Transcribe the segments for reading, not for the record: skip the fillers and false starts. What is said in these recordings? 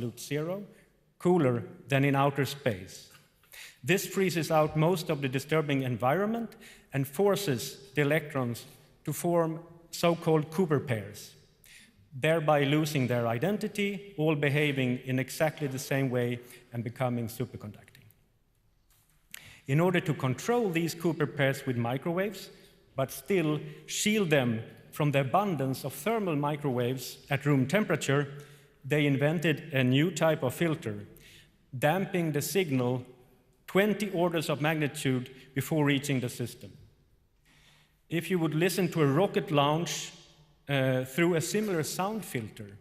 absolute zero, cooler than in outer space. This freezes out most of the disturbing environment and forces the electrons to form so-called Cooper pairs, thereby losing their identity, all behaving in exactly the same way and becoming superconducting. In order to control these Cooper pairs with microwaves, but still shield them from the abundance of thermal microwaves at room temperature, they invented a new type of filter, damping the signal 20 orders of magnitude before reaching the system. If you would listen to a rocket launch through a similar sound filter,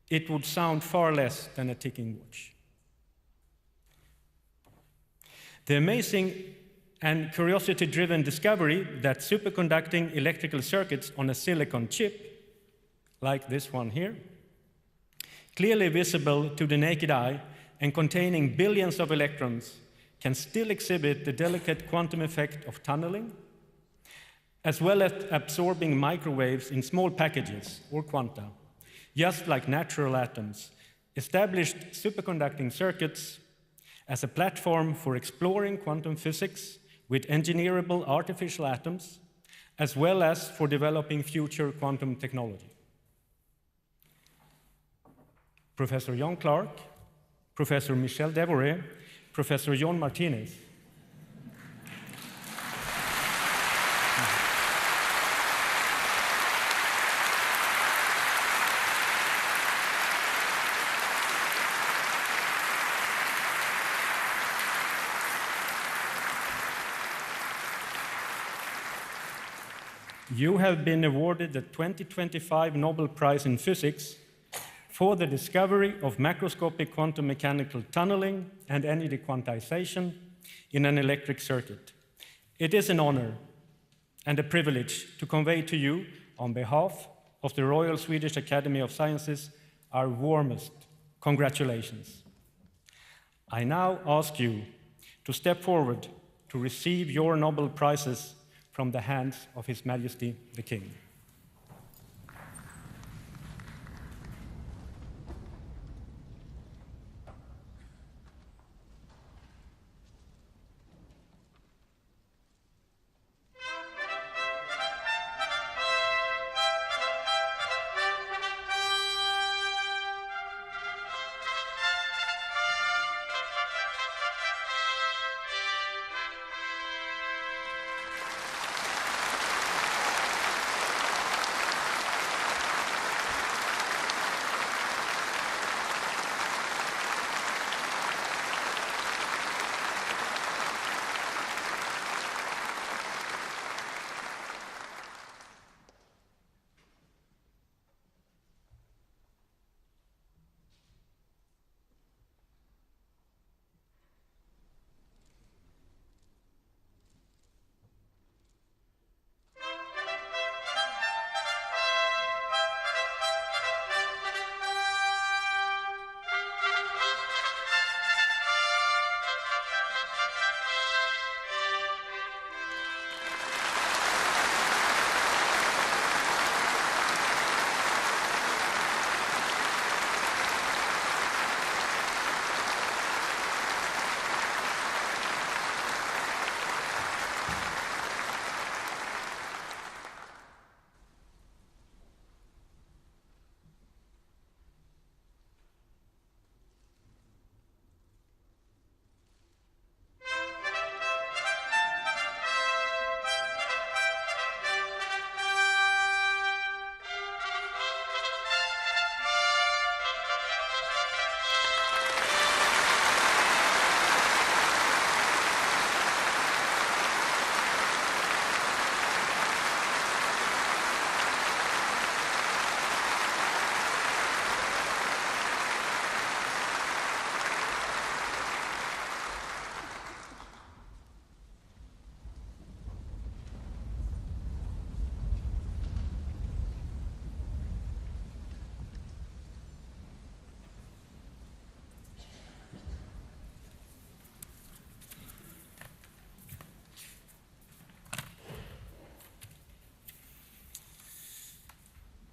it would sound far less than a ticking watch. The amazing and curiosity-driven discovery that superconducting electrical circuits on a silicon chip, like this one here, clearly visible to the naked eye and containing billions of electrons, can still exhibit the delicate quantum effect of tunneling, as well as absorbing microwaves in small packages, or quanta, just like natural atoms, established superconducting circuits as a platform for exploring quantum physics with engineerable artificial atoms, as well as for developing future quantum technology. Professor John Clark, Professor Michel Devoré, Professor John Martinez. You have been awarded the 2025 Nobel Prize in Physics for the discovery of macroscopic quantum mechanical tunneling and energy quantization in an electric circuit. It is an honor and a privilege to convey to you, on behalf of the Royal Swedish Academy of Sciences, our warmest congratulations. I now ask you to step forward to receive your Nobel Prizes from the hands of His Majesty the King.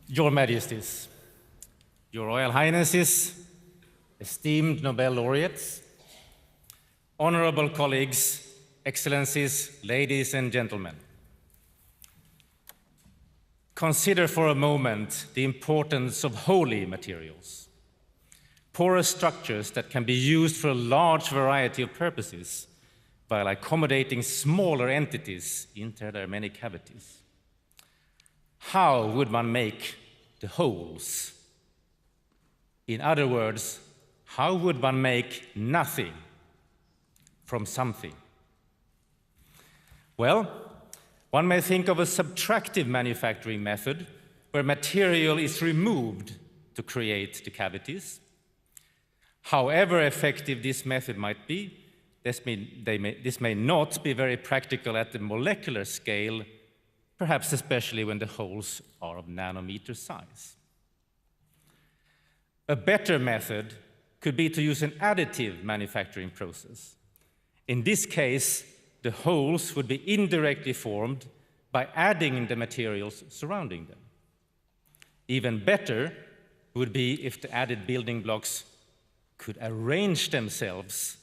Your Majesties, Your Royal Highnesses, esteemed Nobel laureates, honorable colleagues, excellencies, ladies and gentlemen. Consider for a moment the importance of holy materials, porous structures that can be used for a large variety of purposes while accommodating smaller entities into their many cavities. How would one make the wholes? In other words, how would one make nothing from something? Well, one may think of a subtractive manufacturing method where material is removed to create the cavities. However effective this method might be, this may not be very practical at the molecular scale, perhaps especially when the holes are of nanometer size. A better method could be to use an additive manufacturing process. In this case, the holes would be indirectly formed by adding the materials surrounding them. Even better would be if the added building blocks could arrange themselves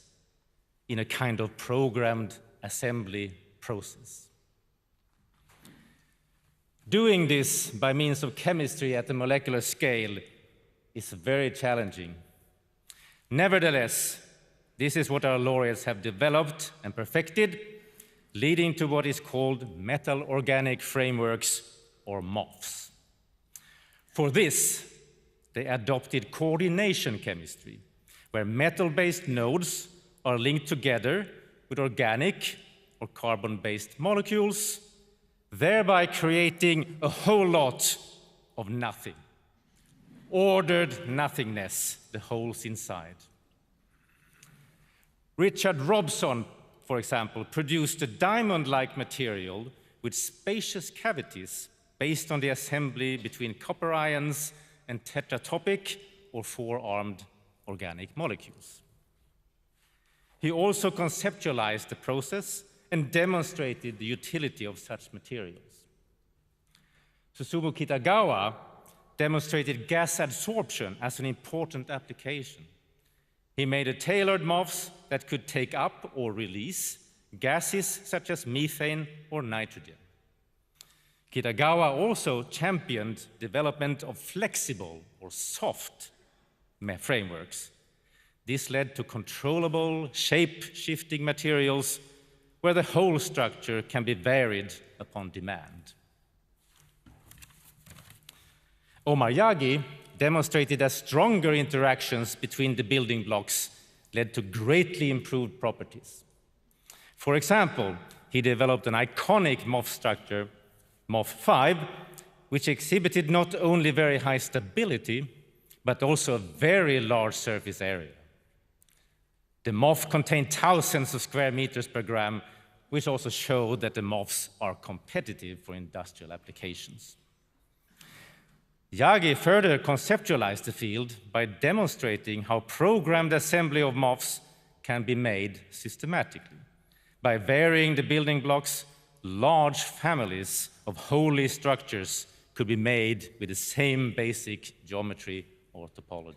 in a kind of programmed assembly process. Doing this by means of chemistry at the molecular scale is very challenging. Nevertheless, this is what our laureates have developed and perfected, leading to what is called metal organic frameworks, or MOFs. For this, they adopted coordination chemistry, where metal-based nodes are linked together with organic or carbon-based molecules, thereby creating a whole lot of nothing. Ordered nothingness, the holes inside. Richard Robson, for example, produced a diamond-like material with spacious cavities based on the assembly between copper ions and tetratopic or four-armed organic molecules. He also conceptualized the process and demonstrated the utility of such materials. Susumu Kitagawa demonstrated gas adsorption as an important application. He made a tailored MOFs that could take up or release gases such as methane or nitrogen. Kitagawa also championed development of flexible or soft frameworks. This led to controllable, shape-shifting materials where the whole structure can be varied upon demand. Omar Yagi demonstrated that stronger interactions between the building blocks led to greatly improved properties. For example, he developed an iconic MOF structure, MOF5, which exhibited not only very high stability, but also a very large surface area. The MOF contained thousands of square meters per gram, which also showed that the MOFs are competitive for industrial applications. Yagi further conceptualized the field by demonstrating how programmed assembly of MOFs can be made systematically. By varying the building blocks, large families of holy structures could be made with the same basic geometry or topology.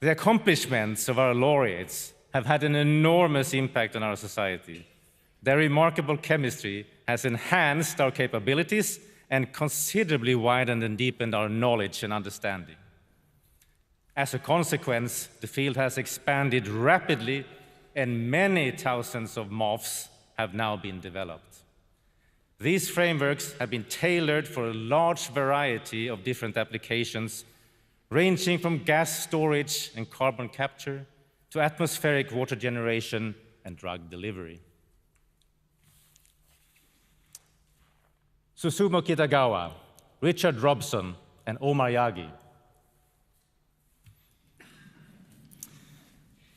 The accomplishments of our laureates have had an enormous impact on our society. Their remarkable chemistry has enhanced our capabilities and considerably widened and deepened our knowledge and understanding. As a consequence, the field has expanded rapidly, and many thousands of MOFs have now been developed. These frameworks have been tailored for a large variety of different applications, ranging from gas storage and carbon capture to atmospheric water generation and drug delivery. Susumu Kitagawa, Richard Robson, and Omar Yagi.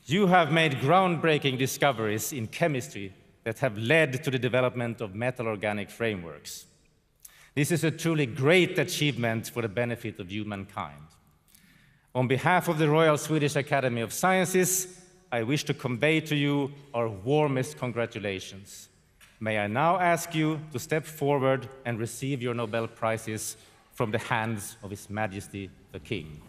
You have made groundbreaking discoveries in chemistry that have led to the development of metal organic frameworks. This is a truly great achievement for the benefit of humankind. On behalf of the Royal Swedish Academy of Sciences, I wish to convey to you our warmest congratulations. May I now ask you to step forward and receive your Nobel Prizes from the hands of His Majesty the King.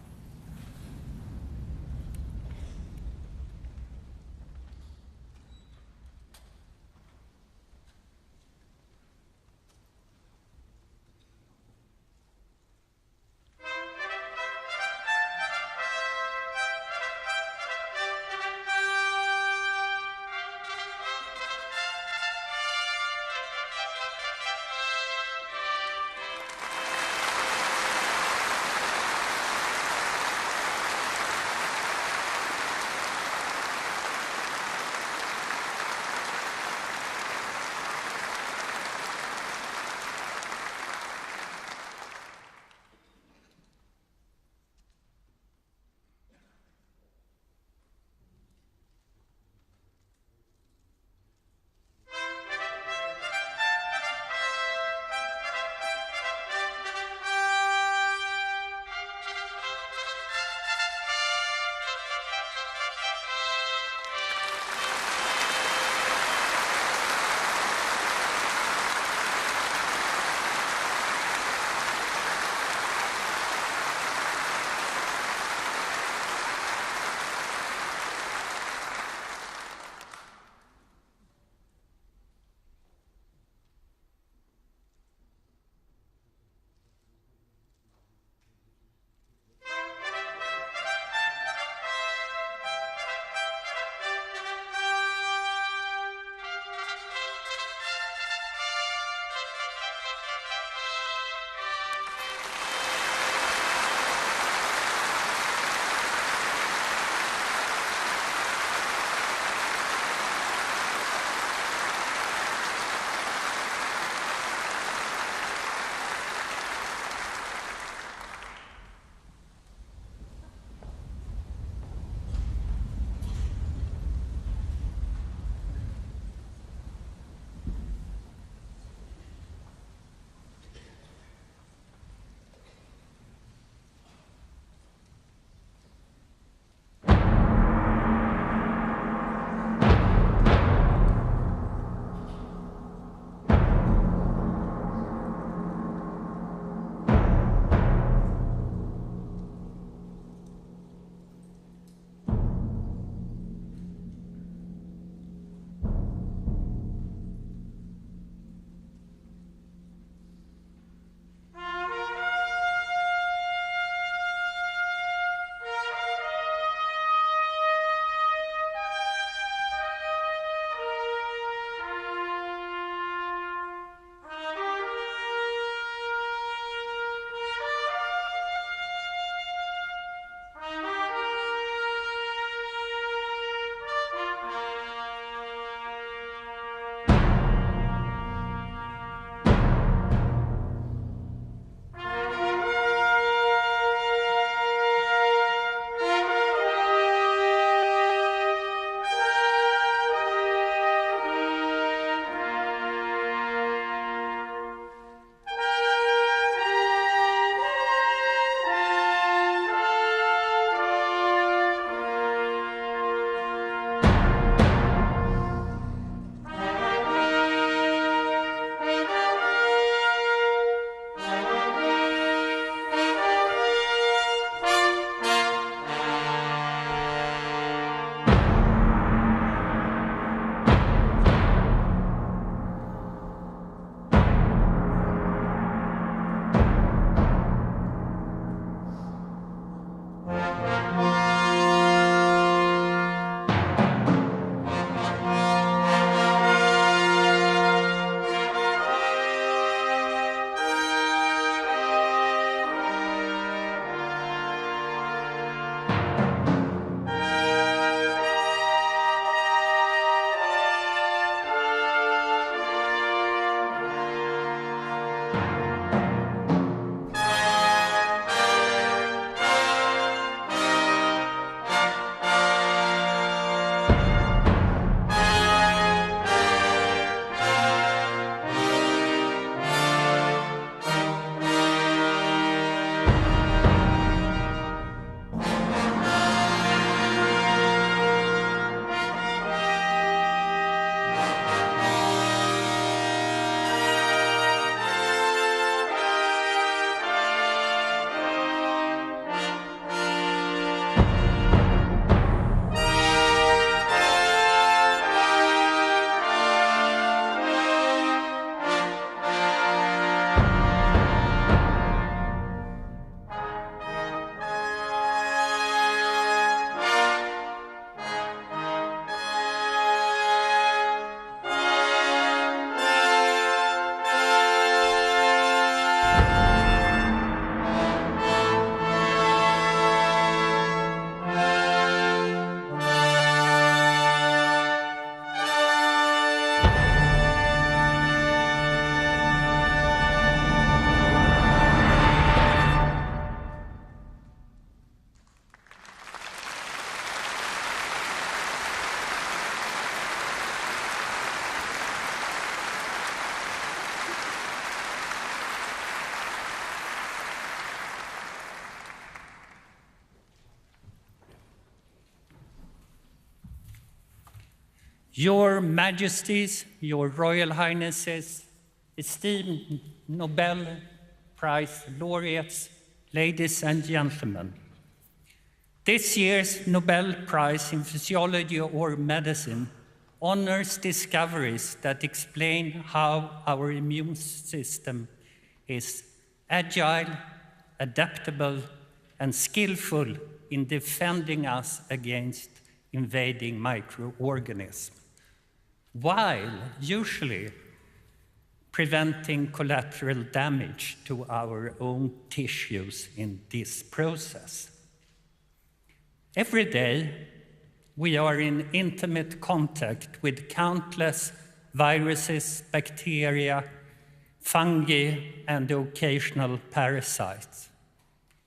Your Majesties, Your Royal Highnesses, esteemed Nobel Prize laureates, ladies and gentlemen. This year's Nobel Prize in Physiology or Medicine honors discoveries that explain how our immune system is agile, adaptable, and skillful in defending us against invading microorganisms, while usually preventing collateral damage to our own tissues in this process. Every day, we are in intimate contact with countless viruses, bacteria, fungi, and the occasional parasites.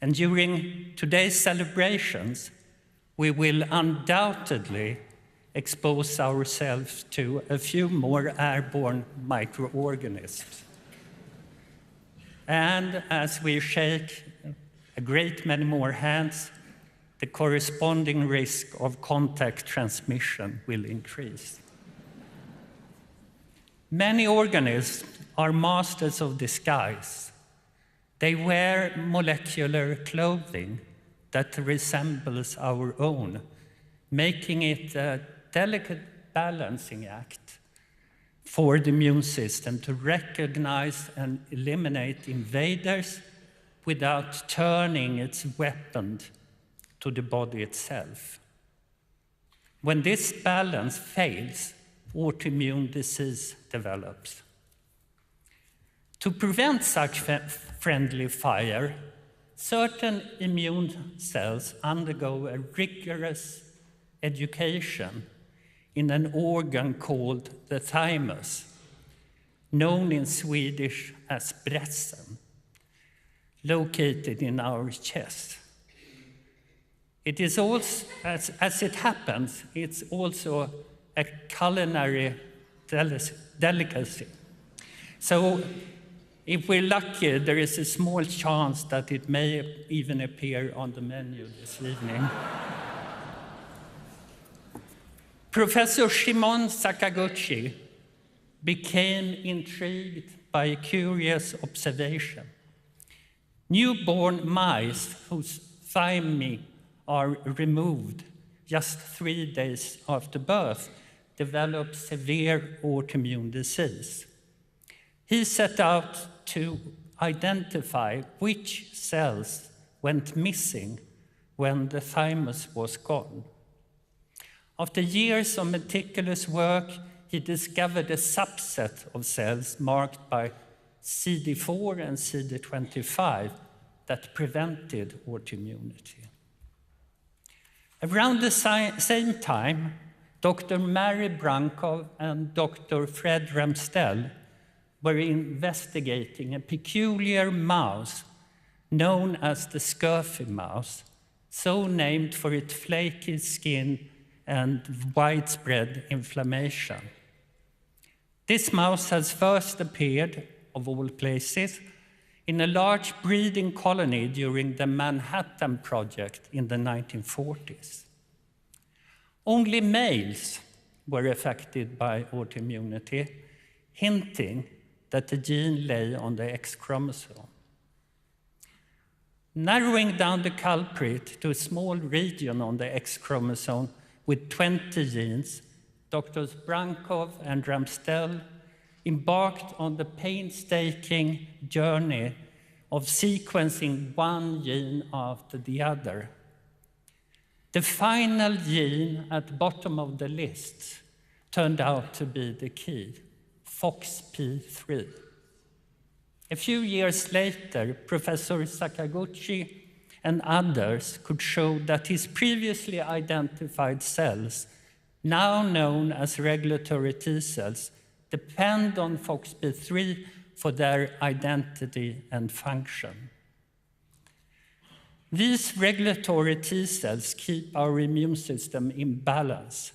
And during today's celebrations, we will undoubtedly expose ourselves to a few more airborne microorganisms. And as we shake a great many more hands, the corresponding risk of contact transmission will increase. Many organisms are masters of disguise. They wear molecular clothing that resembles our own, making it a delicate balancing act for the immune system to recognize and eliminate invaders without turning its weapon to the body itself. When this balance fails, autoimmune disease develops. To prevent such friendly fire, certain immune cells undergo a rigorous education in an organ called the thymus, known in Swedish as brässen, located in our chest. It is also, as it happens, it's also a culinary delicacy. So if we're lucky, there is a small chance that it may even appear on the menu this evening. Professor Shimon Sakaguchi became intrigued by a curious observation. Newborn mice whose thymi are removed just 3 days after birth develop severe autoimmune disease. He set out to identify which cells went missing when the thymus was gone. After years of meticulous work, he discovered a subset of cells marked by CD4 and CD25 that prevented autoimmunity. Around the same time, Dr. Mary Brankov and Dr. Fred Ramstell were investigating a peculiar mouse known as the scurfy mouse, so named for its flaky skin and widespread inflammation. This mouse has first appeared, of all places, in a large breeding colony during the Manhattan Project in the 1940s. Only males were affected by autoimmunity, hinting that the gene lay on the X chromosome. Narrowing down the culprit to a small region on the X chromosome with 20 genes, Drs. Brankov and Ramstell embarked on the painstaking journey of sequencing one gene after the other. The final gene at the bottom of the list turned out to be the key, FOXP3. A few years later, Professor Sakaguchi and others could show that his previously identified cells, now known as regulatory T cells, depend on FOXP3 for their identity and function. These regulatory T cells keep our immune system in balance,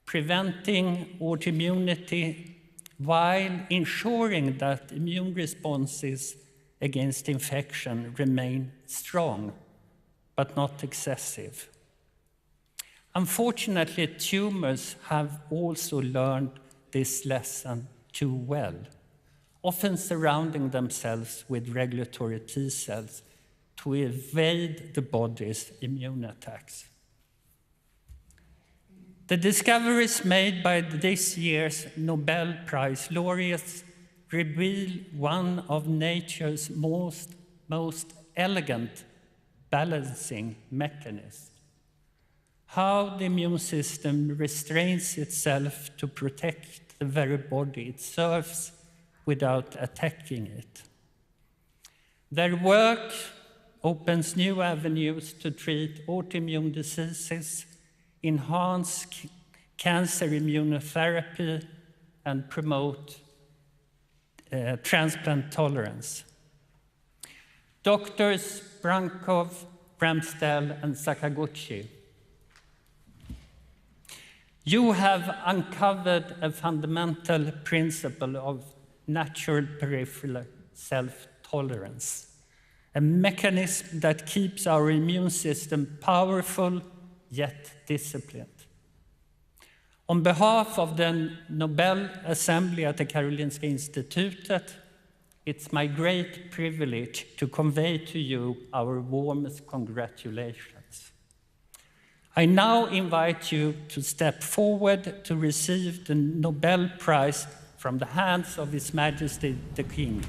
preventing autoimmunity while ensuring that immune responses against infection remain strong, but not excessive. Unfortunately, tumors have also learned this lesson too well, often surrounding themselves with regulatory T cells to evade the body's immune attacks. The discoveries made by this year's Nobel Prize laureates reveal one of nature's most elegant balancing mechanisms. How the immune system restrains itself to protect the very body it serves without attacking it. Their work opens new avenues to treat autoimmune diseases, enhance cancer immunotherapy, and promote transplant tolerance. Doctors Brankov, Ramsdell, and Sakaguchi, you have uncovered a fundamental principle of natural peripheral self-tolerance, a mechanism that keeps our immune system powerful yet disciplined. On behalf of the Nobel Assembly at the Karolinska Institutet, it's my great privilege to convey to you our warmest congratulations. I now invite you to step forward to receive the Nobel Prize from the hands of His Majesty the King.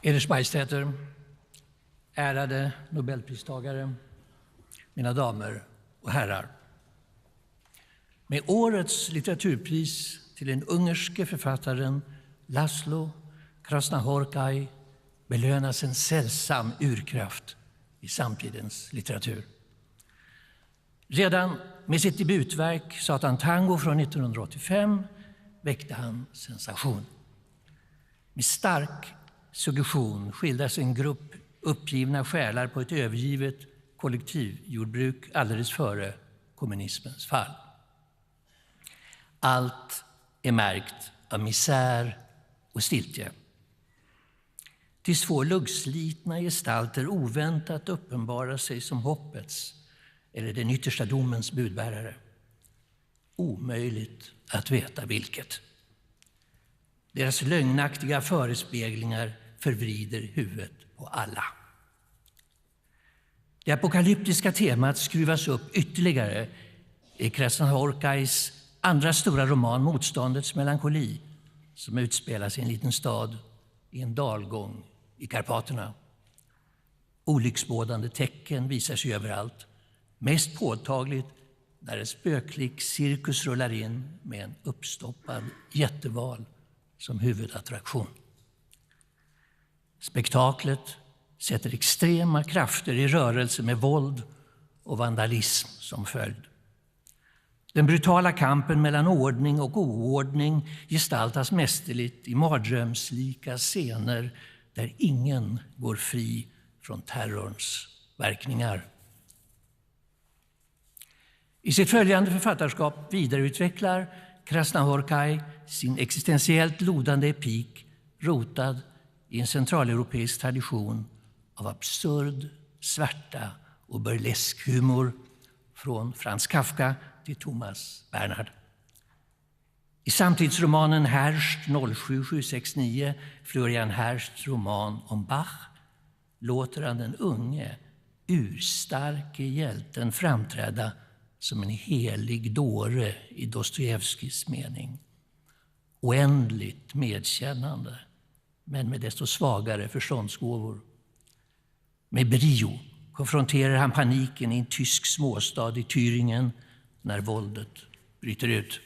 Eders Majestäter, ärade Nobelpristagare, mina damer och herrar. Med årets litteraturpris till den ungerske författaren Laszlo Krasznahorkai belönas en sällsam urkraft i samtidens litteratur. Redan med sitt debutverk Satan Tango från 1985 väckte han sensation. Med stark suggestion skildras en grupp uppgivna själar på ett övergivet kollektivjordbruk alldeles före kommunismens fall. Allt är märkt av misär och stiltje. Tills två luggslitna gestalter oväntat uppenbarar sig som hoppets eller den yttersta domens budbärare. Omöjligt att veta vilket. Deras lögnaktiga förespeglingar förvrider huvudet på alla. Det apokalyptiska temat skruvas upp ytterligare i Krasznahorkais andra stora roman Motståndets melankoli, som utspelas i en liten stad i en dalgång i Karpaterna. Olycksbådande tecken visar sig överallt, mest påtagligt när en spöklik cirkus rullar in med en uppstoppad jätteval som huvudattraktion. Spektaklet sätter extrema krafter i rörelse med våld och vandalism som följd. Den brutala kampen mellan ordning och oordning gestaltas mästerligt i mardrömslika scener där ingen går fri från terrorns verkningar. I sitt följande författarskap vidareutvecklar Krasznahorkai sin existentiellt lodande epik rotad i en centraleuropeisk tradition av absurd svärta och burlesk humor från Franz Kafka till Thomas Bernhard. I samtidsromanen Herst 07769, Florian Hersts roman om Bach, låter han den unge, urstarke hjälten framträda som en helig dåre i Dostojevskijs mening. Oändligt medkännande, men med desto svagare förståndsgåvor. Med brio konfronterar han paniken i en tysk småstad i Thüringen när våldet bryter ut.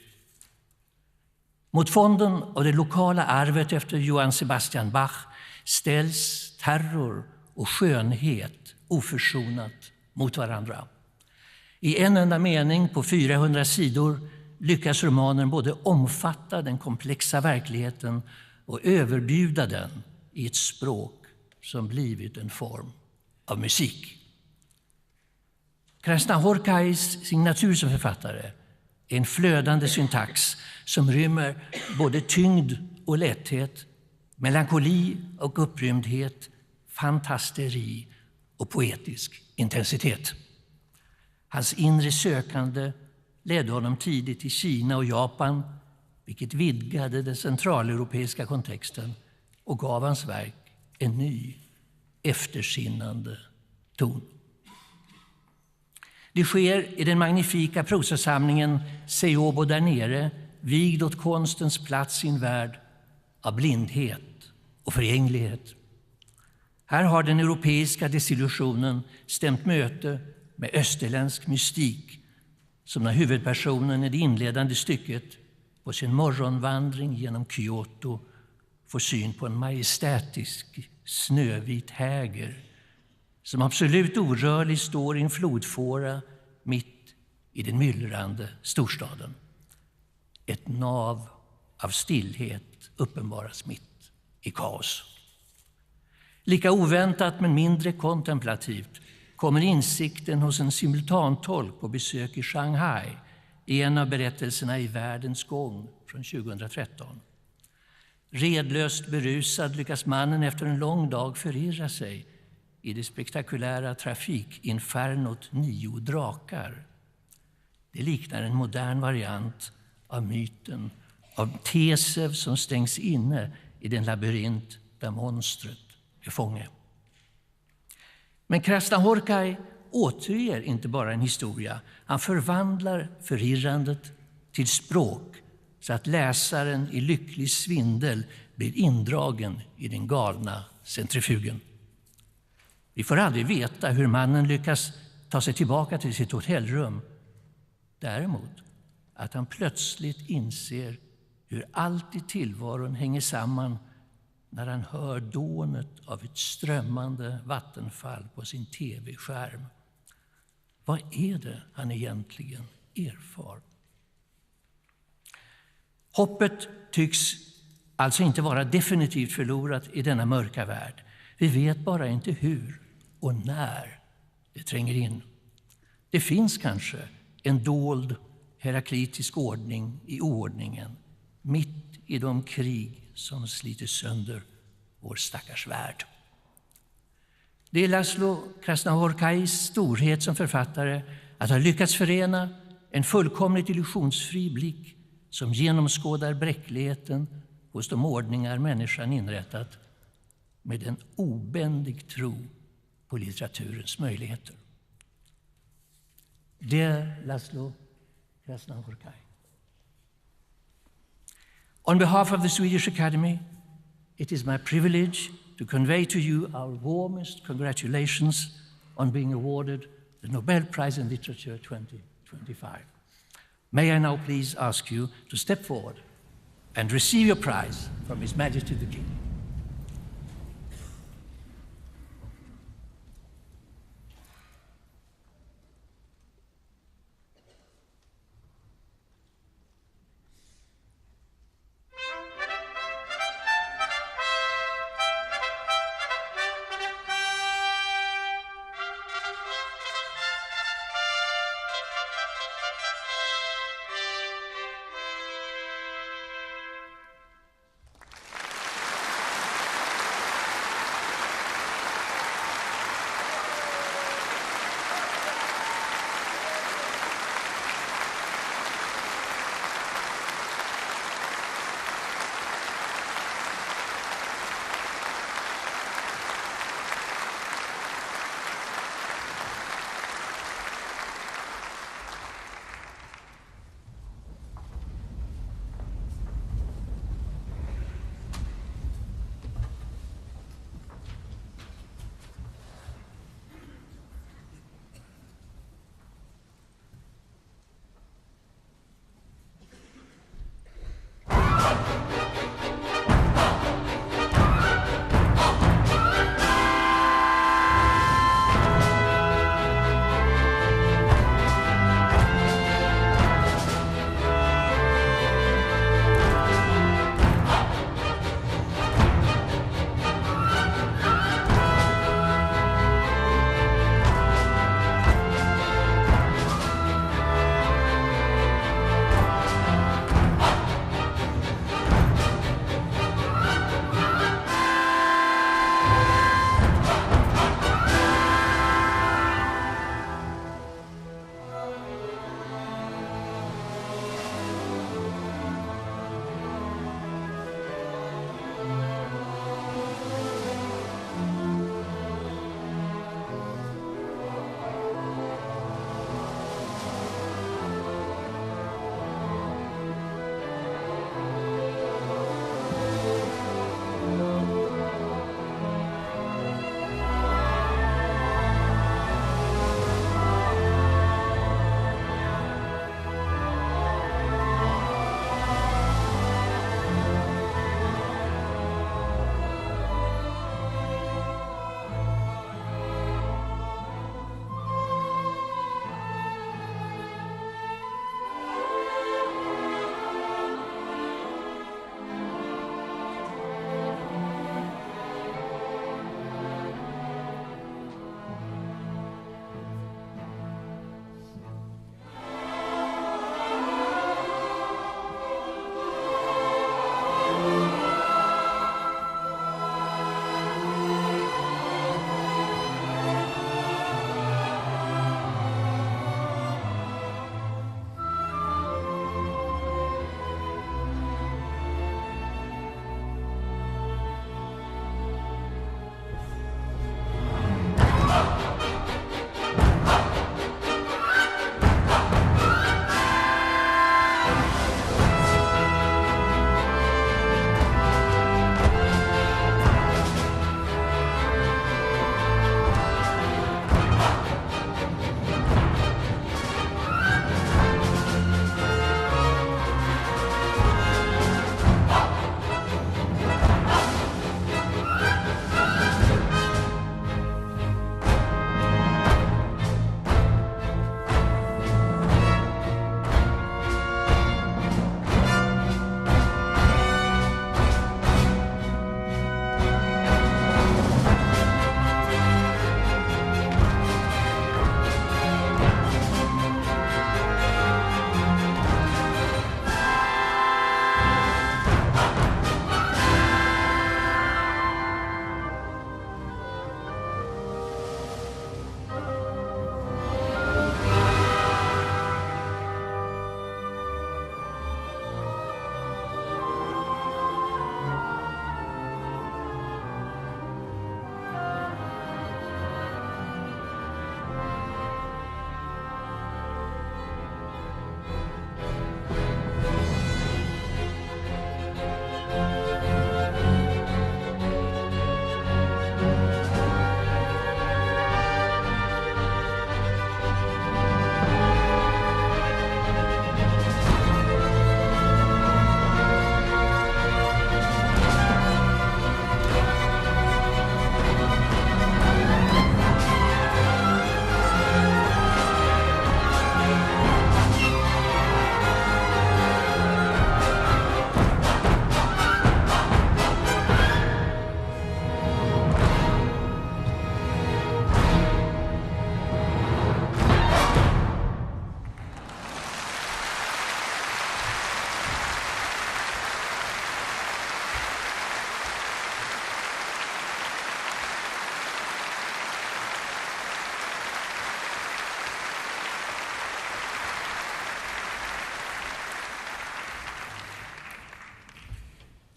Mot fonden av det lokala arvet efter Johann Sebastian Bach ställs terror och skönhet oförsonat mot varandra. I en enda mening på 400 sidor lyckas romanen både omfatta den komplexa verkligheten och överbjuda den i ett språk som blivit en form av musik. Krasznahorkais signatur som författare är en flödande syntax som rymmer både tyngd och lätthet, melankoli och upprymdhet, fantasteri och poetisk intensitet. Hans inre sökande ledde honom tidigt till Kina och Japan, vilket vidgade den centraleuropeiska kontexten och gav hans verk en ny, eftersinnande ton. Det sker i den magnifika prosasamlingen Seobo där nere, vigd åt konstens plats i en värld av blindhet och förgänglighet. Här har den europeiska desillusionen stämt möte med österländsk mystik, som när huvudpersonen i det inledande stycket på sin morgonvandring genom Kyoto får syn på en majestätisk snövit häger som absolut orörlig står i en flodfåra mitt i den myllrande storstaden. Ett nav av stillhet uppenbaras mitt i kaos. Lika oväntat men mindre kontemplativt kommer insikten hos en simultantolk på besök i Shanghai i en av berättelserna i Världens gång från 2013. Redlöst berusad lyckas mannen efter en lång dag förirra sig i det spektakulära trafikinfernot 9 drakar. Det liknar en modern variant av myten av Tesev som stängs inne i den labyrint där monstret är fånge. Men Krasznahorkai återger inte bara en historia. Han förvandlar förirrandet till språk så att läsaren i lycklig svindel blir indragen i den galna centrifugen. Vi får aldrig veta hur mannen lyckas ta sig tillbaka till sitt hotellrum. Däremot att han plötsligt inser hur allt i tillvaron hänger samman när han hör dånet av ett strömmande vattenfall på sin tv-skärm. Vad är det han egentligen erfar? Hoppet tycks alltså inte vara definitivt förlorat i denna mörka värld. Vi vet bara inte hur och när det tränger in. Det finns kanske en dold heraklitisk ordning i oordningen, mitt i de krig som sliter sönder vår stackars värld. Det är Laszlo Krasznahorkais storhet som författare att ha lyckats förena en fullkomligt illusionsfri blick som genomskådar bräckligheten hos de ordningar människan inrättat med en obändig tro på litteraturens möjligheter. Det är Laszlo Krasznahorkai. On behalf of the Swedish Academy, it is my privilege to convey to you our warmest congratulations on being awarded the Nobel Prize in Literature 2025. May I now please ask you to step forward and receive your prize from His Majesty the King.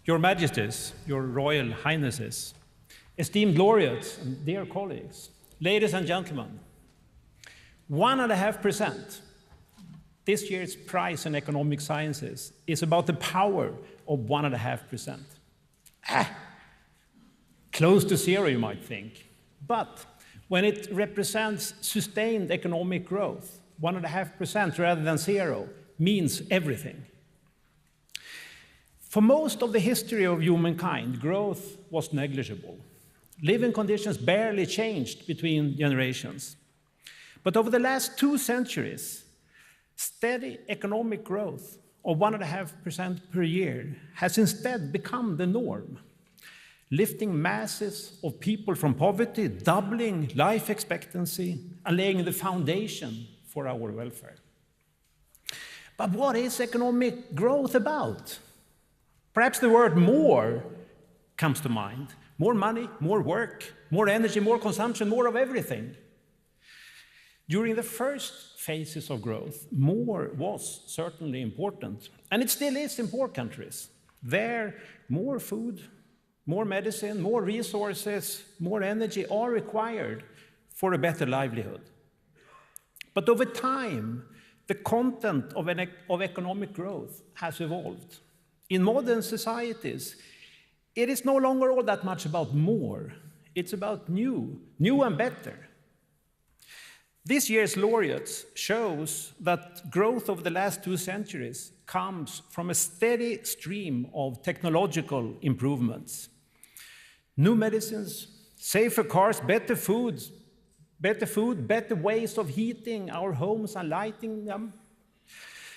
Your Majesties, your Royal Highnesses, esteemed laureates and dear colleagues, ladies and gentlemen, 1.5%, this year's prize in economic sciences, is about the power of 1.5%. Close to zero, you might think. But when it represents sustained economic growth, 1.5% rather than zero means everything. For most of the history of humankind, growth was negligible. Living conditions barely changed between generations. But over the last 2 centuries, steady economic growth of 1.5% per year has instead become the norm, lifting masses of people from poverty, doubling life expectancy, and laying the foundation for our welfare. But what is economic growth about? Perhaps the word more comes to mind. More money, more work, more energy, more consumption, more of everything. During the first phases of growth, more was certainly important, and it still is in poor countries. There, more food, more medicine, more resources, more energy are required for a better livelihood. But over time, the content of economic growth has evolved. In modern societies, it is no longer all that much about more. It's about new and better. This year's laureates shows that growth over the last 2 centuries comes from a steady stream of technological improvements. New medicines, safer cars, better food, better ways of heating our homes and lighting them,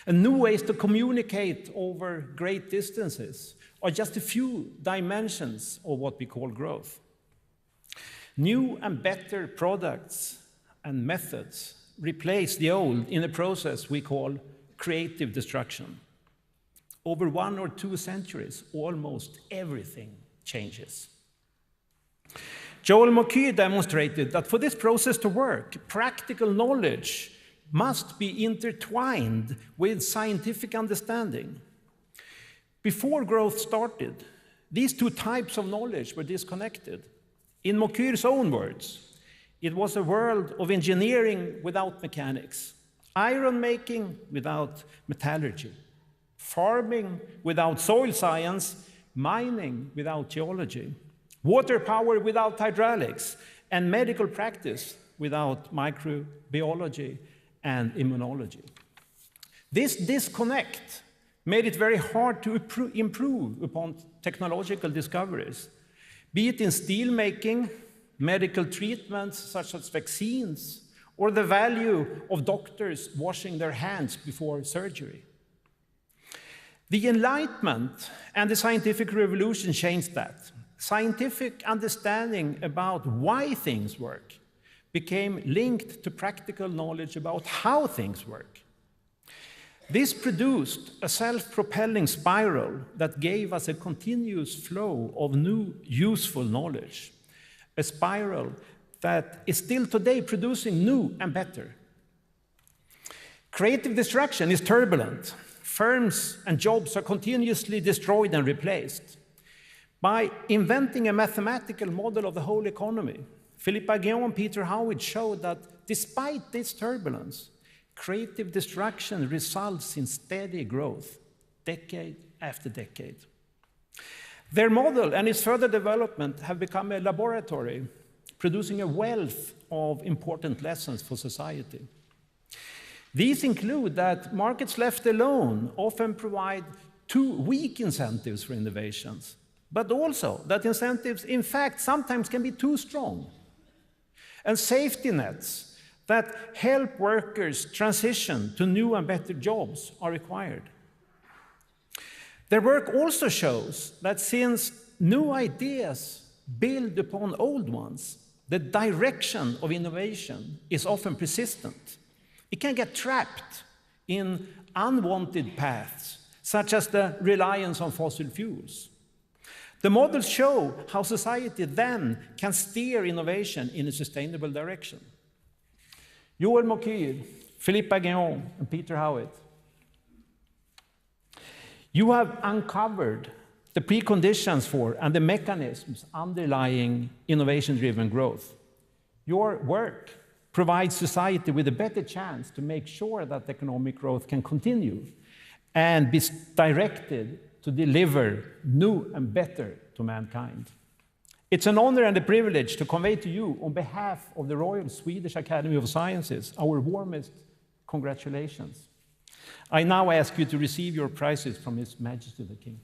and new ways to communicate over great distances are just a few dimensions of what we call growth. New and better products and methods replace the old in a process we call creative destruction. Over 1 or 2 centuries, almost everything changes. Joel Mokyr demonstrated that for this process to work, practical knowledge must be intertwined with scientific understanding. Before growth started, these 2 types of knowledge were disconnected. In Mokyr's own words, it was a world of engineering without mechanics, iron making without metallurgy, farming without soil science, mining without geology, water power without hydraulics, and medical practice without microbiology and immunology. This disconnect made it very hard to improve upon technological discoveries, be it in steel making, medical treatments such as vaccines, or the value of doctors washing their hands before surgery. The Enlightenment and the scientific revolution changed that. Scientific understanding about why things work became linked to practical knowledge about how things work. This produced a self-propelling spiral that gave us a continuous flow of new, useful knowledge, a spiral that is still today producing new and better. Creative destruction is turbulent. Firms and jobs are continuously destroyed and replaced. By inventing a mathematical model of the whole economy, Philippe Aghion and Peter Howard showed that despite this turbulence, creative destruction results in steady growth, decade after decade. Their model and its further development have become a laboratory, producing a wealth of important lessons for society. These include that markets left alone often provide too weak incentives for innovations, but also that incentives, in fact, sometimes can be too strong. And safety nets that help workers transition to new and better jobs are required. Their work also shows that since new ideas build upon old ones, the direction of innovation is often persistent. It can get trapped in unwanted paths, such as the reliance on fossil fuels. The models show how society then can steer innovation in a sustainable direction. Joel Mokyr, Philippe Aghion, and Peter Howard, you have uncovered the preconditions for and the mechanisms underlying innovation-driven growth. Your work provides society with a better chance to make sure that economic growth can continue and be directed to deliver new and better to mankind. It's an honor and a privilege to convey to you, on behalf of the Royal Swedish Academy of Sciences, our warmest congratulations. I now ask you to receive your prizes from His Majesty the King.